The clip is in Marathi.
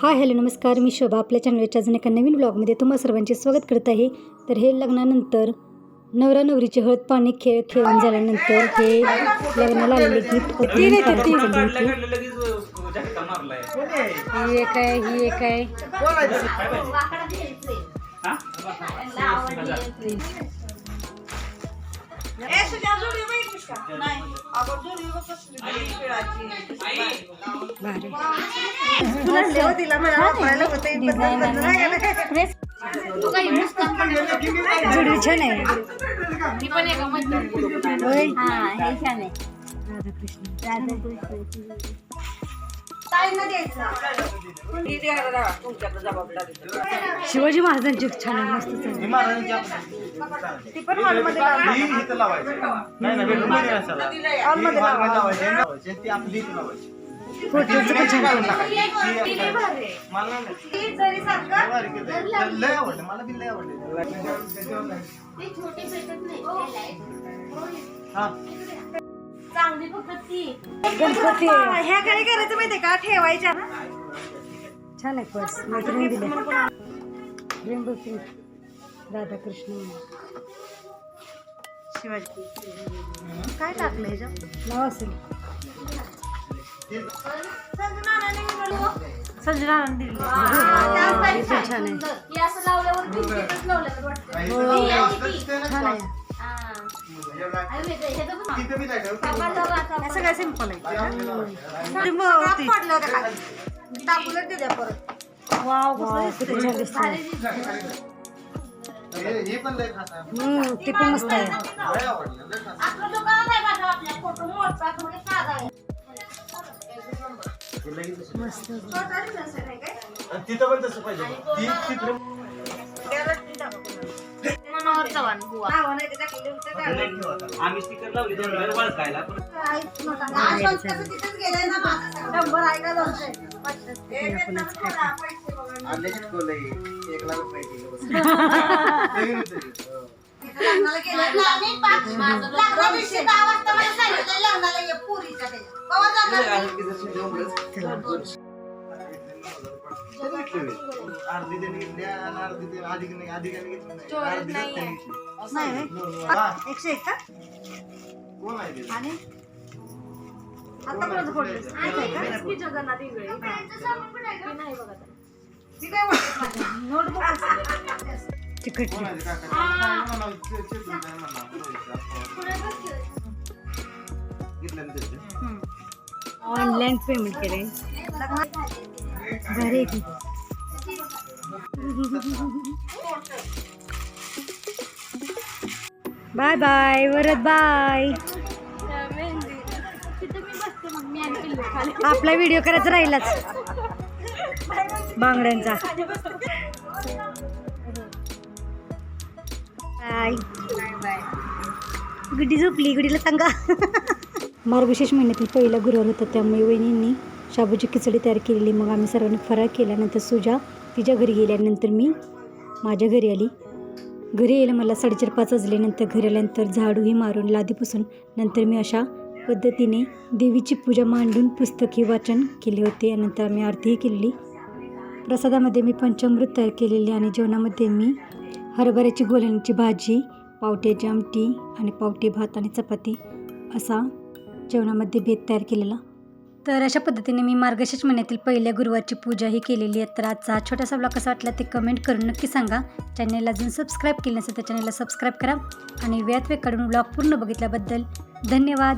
हाय हॅलो नमस्कार, मी शोभा आपल्या चॅनलच्या अजून एका नवीन ब्लॉगमध्ये तुम्हा सर्वांचे स्वागत करत आहे. तर हे लग्नानंतर नवरा नवरीची हळद पाणी खेळून झाल्यानंतर हे लग्नाला आलेले गिफ्ट ही एक आहे जुडी छान आहे. शिवाजी महाराजांची छान आहे, मस्त फोटोचं पण छान गणपती ह्या काय करायचं माहितीये का, ठेवायच्या ना. छान आहे. पर्स मैत्रिणी दिले. रेनबो राधाकृष्ण शिवाजी काय टाकलं ह्याच्यात नाव असेल. संजना छान आहे. छान आहे. सगळं सिंपल आहे. वाव किती छान दिसतंय. ते पण मस्त आहे. मस्त तिथं पण तसं पाहिजे. आम्ही स्टिकर लावली ओळखायला. ऑनलाईन पेमेंट केले. घरी बाय बाय वरद बाय. आपला व्हिडिओ करायचा राहिलाच बांगड्यांचा. बाय गुड्डी झोपली. गुडीला सांगा. मार्गशीर्ष महिन्यातील पहिला गुरुवार होता, त्यामुळे वहिनींनी शाबूची खिचडी तयार केलेली. मग आम्ही सर्वांनी फराळ केल्यानंतर सुजा तिच्या घरी गेल्यानंतर मी माझ्या घरी आली. घरी यायला मला 4:30-5 वाजले. नंतर घरी आल्यानंतर झाडूही मारून लादी पुसून नंतर मी अशा पद्धतीने देवीची पूजा मांडून पुस्तके वाचन केले होते. नंतर आम्ही आरतीही केलेली. प्रसादामध्ये मी पंचामृत तयार केलेले आणि जेवणामध्ये मी हरभऱ्याची गोलण्याची भाजी, पावट्याची आमटी आणि पावटी भात आणि चपाती असा जेवणामध्ये बेत तयार केलेला. तर अशा पद्धतीने मी मार्गशीर्ष महिन्यातील पहिल्या गुरुवारची पूजा ही केलेली आहे. तर आजचा हा छोटासा ब्लॉग कसा वाटला ते कमेंट करून नक्की सांगा. चॅनलला अजून सबस्क्राईब केलं नसेल तर चॅनलला सबस्क्राईब करा आणि वेळात वेळ काढून ब्लॉग पूर्ण बघितल्याबद्दल धन्यवाद.